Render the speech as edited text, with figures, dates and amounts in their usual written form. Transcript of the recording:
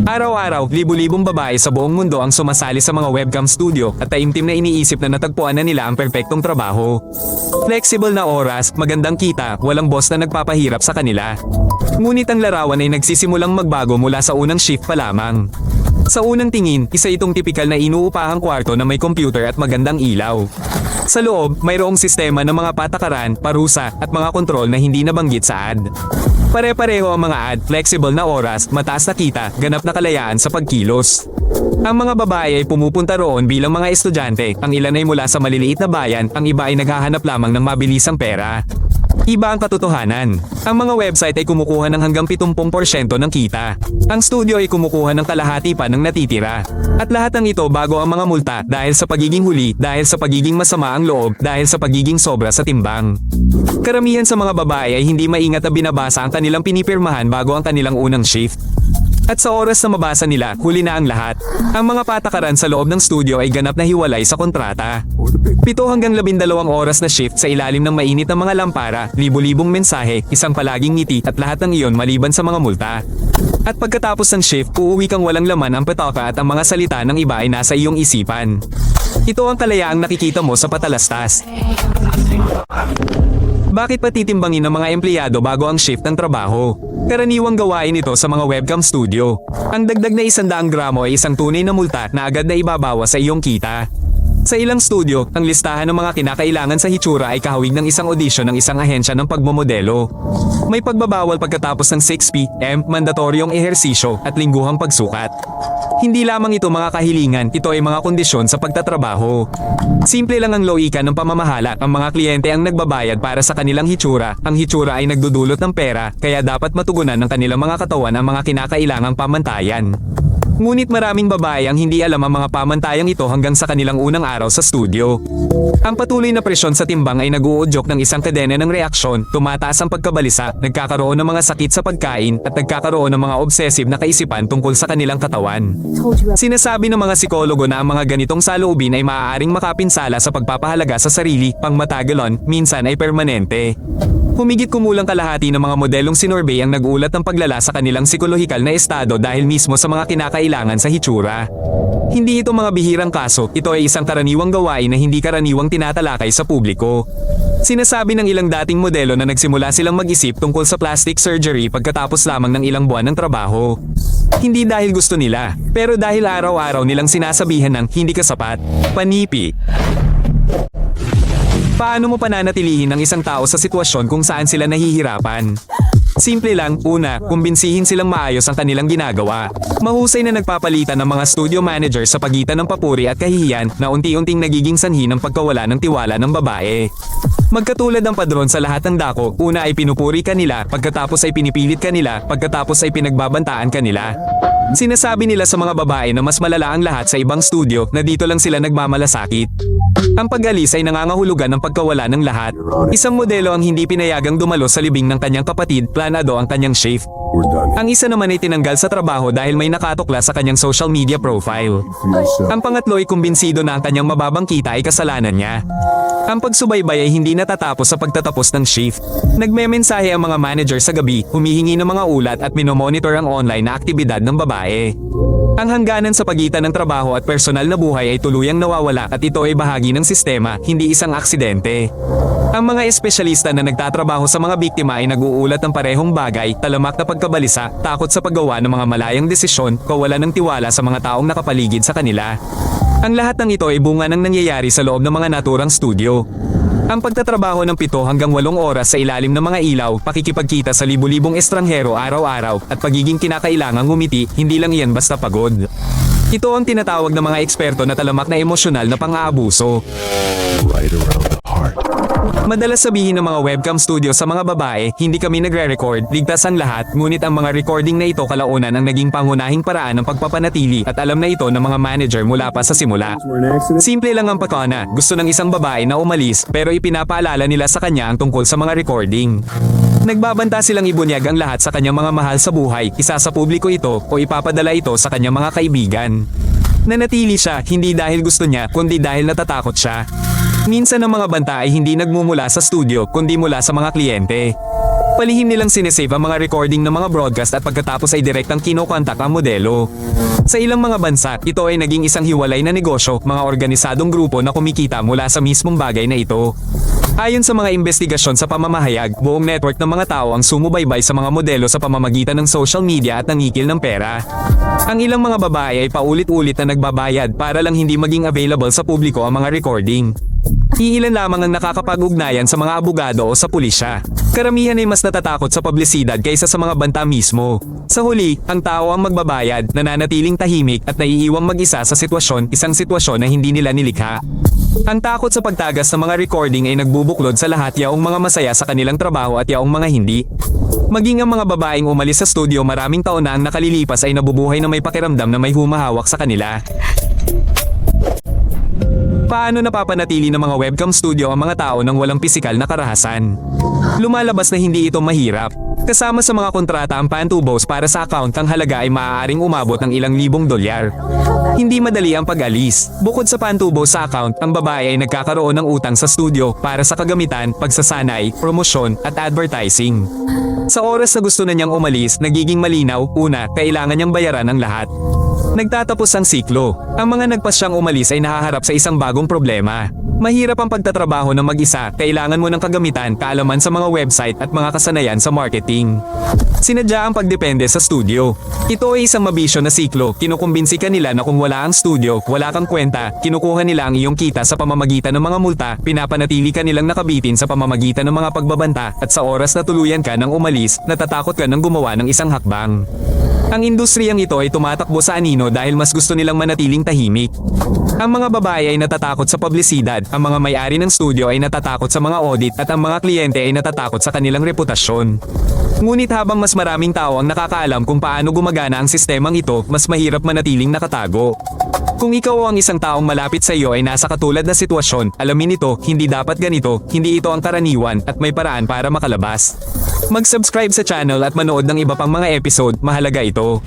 Araw-araw, libu-libong babae sa buong mundo ang sumasali sa mga webcam studio at taimtim na iniisip na natagpuan na nila ang perpektong trabaho. Flexible na oras, magandang kita, walang boss na nagpapahirap sa kanila. Ngunit ang larawan ay nagsisimulang magbago mula sa unang shift pa lamang. Sa unang tingin, isa itong tipikal na inuupahang kwarto na may computer at magandang ilaw. Sa loob, mayroong sistema ng mga patakaran, parusa, at mga kontrol na hindi nabanggit sa ad. Pare-pareho ang mga ad, flexible na oras, mataas na kita, ganap na kalayaan sa pagkilos. Ang mga babae ay pumupunta roon bilang mga estudyante, ang ilan ay mula sa maliliit na bayan, ang iba ay naghahanap lamang ng mabilisang pera. Iba ang katotohanan. Ang mga website ay kumukuha ng hanggang 70% ng kita. Ang studio ay kumukuha ng kalahati pa ng natitira. At lahat ng ito bago ang mga multa dahil sa pagiging huli, dahil sa pagiging masama ang loob, dahil sa pagiging sobra sa timbang. Karamihan sa mga babae ay hindi maingat na binabasa ang kanilang pinipirmahan bago ang kanilang unang shift. At sa oras na mabasa nila, huli na ang lahat. Ang mga patakaran sa loob ng studio ay ganap na hiwalay sa kontrata. 7 hanggang 12 oras na shift sa ilalim ng mainit na mga lampara, libu-libong mensahe, isang palaging ngiti at lahat ng iyon maliban sa mga multa. At pagkatapos ng shift, uuwi kang walang laman ang petaka at ang mga salita ng iba ay nasa iyong isipan. Ito ang kalayaang nakikita mo sa patalastas. Bakit pa titimbangin ng mga empleyado bago ang shift ng trabaho? Karaniwang gawain ito sa mga webcam studio. Ang dagdag na 100 gramo ay isang tunay na multa na agad na ibabawa sa iyong kita. Sa ilang studio, ang listahan ng mga kinakailangan sa hitsura ay kahawig ng isang audition ng isang ahensya ng pagmomodelo. May pagbabawal pagkatapos ng 6 p.m., mandatoryong ehersisyo at lingguhang pagsukat. Hindi lamang ito mga kahilingan, ito ay mga kondisyon sa pagtatrabaho. Simple lang ang loika ng pamamahala, ang mga kliyente ang nagbabayad para sa kanilang hitsura, ang hitsura ay nagdudulot ng pera, kaya dapat matugunan ng kanilang mga katawan ang mga kinakailangang pamantayan. Ngunit maraming babae ang hindi alam ang mga pamantayang ito hanggang sa kanilang unang araw sa studio. Ang patuloy na presyon sa timbang ay nag-uudyok ng isang kadena ng reaksyon, tumataas ang pagkabalisa, nagkakaroon ng mga sakit sa pagkain at nagkakaroon ng mga obsessive na kaisipan tungkol sa kanilang katawan. Sinasabi ng mga psikologo na ang mga ganitong saloobin ay maaaring makapinsala sa pagpapahalaga sa sarili, pangmatagalan, minsan ay permanente. Humigit kumulang kalahati ng mga modelong sinurbey ang nag-ulat ng paglala sa kanilang psikolohikal na estado dahil mismo sa mga kinakailangan sa hitsura. Hindi ito mga bihirang kaso, ito ay isang karaniwang gawain na hindi karaniwang tinatalakay sa publiko. Sinasabi ng ilang dating modelo na nagsimula silang mag-isip tungkol sa plastic surgery pagkatapos lamang ng ilang buwan ng trabaho. Hindi dahil gusto nila, pero dahil araw-araw nilang sinasabihan ng hindi ka sapat, panipi. Paano mo pananatilihin ang isang tao sa sitwasyon kung saan sila nahihirapan? Simple lang, una, kumbinsihin silang maayos ang kanilang ginagawa. Mahusay na nagpapalitan ng mga studio manager sa pagitan ng papuri at kahihiyan na unti-unting nagiging sanhi ng pagkawala ng tiwala ng babae. Magkatulad ng padron sa lahat ng dako, una ay pinupuri ka nila, pagkatapos ay pinipilit ka nila, pagkatapos ay pinagbabantaan ka nila. Sinasabi nila sa mga babae na mas malala ang lahat sa ibang studio na dito lang sila nagmamalasakit. Ang pag-alis ay nangangahulugan ng pagkawala ng lahat. Isang modelo ang hindi pinayagang dumalo sa libing ng kanyang kapatid, planado ang kanyang shift. Ang isa naman ay tinanggal sa trabaho dahil may nakatukla sa kanyang social media profile. Ang pangatlo ay kumbinsido na ang kanyang mababang kita ay kasalanan niya. Ang pagsubaybay ay hindi natatapos sa pagtatapos ng shift. Nagmemensahe ang mga manager sa gabi, humihingi ng mga ulat at minomonitor ang online na aktibidad ng babae. Ang hangganan sa pagitan ng trabaho at personal na buhay ay tuluyang nawawala at ito ay bahagi ng sistema, hindi isang aksidente. Ang mga espesyalista na nagtatrabaho sa mga biktima ay nag-uulat ng parehong bagay, talamak na pagkabalisa, takot sa paggawa ng mga malayang desisyon, kawalan ng tiwala sa mga taong nakapaligid sa kanila. Ang lahat ng ito ay bunga ng nangyayari sa loob ng mga naturang studio. Ang pagtatrabaho ng 7 hanggang 8 oras sa ilalim ng mga ilaw, pakikipagkita sa libu-libong estranghero araw-araw at pagiging kinakailangang ngumiti, hindi lang iyan basta pagod. Ito ang tinatawag ng mga eksperto na talamak na emosyonal na pang-aabuso. Right around the heart. Madalas sabihin ng mga webcam studio sa mga babae, hindi kami nagre-record, ligtas ang lahat, ngunit ang mga recording na ito kalaunan ang naging pangunahing paraan ng pagpapanatili at alam na ito ng mga manager mula pa sa simula. Simple lang ang pakana, gusto ng isang babae na umalis pero ipinapaalala nila sa kanya ang tungkol sa mga recording. Nagbabanta silang ibunyag ang lahat sa kanyang mga mahal sa buhay, isa sa publiko ito o ipapadala ito sa kanyang mga kaibigan. Nanatili siya, hindi dahil gusto niya, kundi dahil natatakot siya. Minsan ang mga banta ay hindi nagmumula sa studio kundi mula sa mga kliyente. Palihim nilang sinesave ang mga recording ng mga broadcast at pagkatapos ay direktang kinokontak ang modelo. Sa ilang mga bansa, ito ay naging isang hiwalay na negosyo, mga organisadong grupo na kumikita mula sa mismong bagay na ito. Ayon sa mga investigasyon sa pamamahayag, buong network ng mga tao ang sumubaybay sa mga modelo sa pamamagitan ng social media at nangikil ng pera. Ang ilang mga babae ay paulit-ulit na nagbabayad para lang hindi maging available sa publiko ang mga recording. Iilan lamang ang nakakapag-ugnayan sa mga abogado o sa pulisya. Karamihan ay mas natatakot sa publisidad kaysa sa mga banta mismo. Sa huli, ang tao ang magbabayad, nananatiling tahimik at naiiwang mag-isa sa isang sitwasyon na hindi nila nilikha. Ang takot sa pagtagas ng mga recording ay nagbubuklod sa lahat yaong mga masaya sa kanilang trabaho at yaong mga hindi. Maging ang mga babaeng umalis sa studio maraming taon na ang nakalilipas ay nabubuhay na may pakiramdam na may humahawak sa kanila. Paano napapanatili ng mga webcam studio ang mga tao ng walang pisikal na karahasan? Lumalabas na hindi ito mahirap. Kasama sa mga kontrata ang pantubos para sa account ang halaga ay maaaring umabot ng ilang libong dolyar. Hindi madali ang pag-alis. Bukod sa pantubos sa account, ang babae ay nagkakaroon ng utang sa studio para sa kagamitan, pagsasanay, promosyon at advertising. Sa oras na gusto na niyang umalis, nagiging malinaw, una, kailangan niyang bayaran ang lahat. Nagtatapos ang siklo. Ang mga nagpasyang umalis ay nahaharap sa isang bagong problema. Mahirap ang pagtatrabaho ng mag-isa, kailangan mo ng kagamitan, kaalaman sa mga website at mga kasanayan sa marketing. Sinadya ang pagdepende sa studio. Ito ay isang mabisyo na siklo, kinukumbinsi ka nila na kung wala ang studio, wala kang kwenta, kinukuha nila ang iyong kita sa pamamagitan ng mga multa, pinapanatili ka nilang nakabitin sa pamamagitan ng mga pagbabanta, at sa oras na tuluyan ka ng umalis, natatakot ka ng gumawa ng isang hakbang. Ang industriyang ito ay tumatakbo sa anino dahil mas gusto nilang manatiling tahimik. Ang mga babae ay natatakot sa publisidad, ang mga may-ari ng studio ay natatakot sa mga audit at ang mga kliyente ay natatakot sa kanilang reputasyon. Ngunit habang mas maraming tao ang nakakaalam kung paano gumagana ang sistemang ito, mas mahirap manatiling nakatago. Kung ikaw o ang isang taong malapit sa iyo ay nasa katulad na sitwasyon, alamin ito, hindi dapat ganito, hindi ito ang karaniwan at may paraan para makalabas. Mag-subscribe sa channel at manood ng iba pang mga episode, mahalaga ito.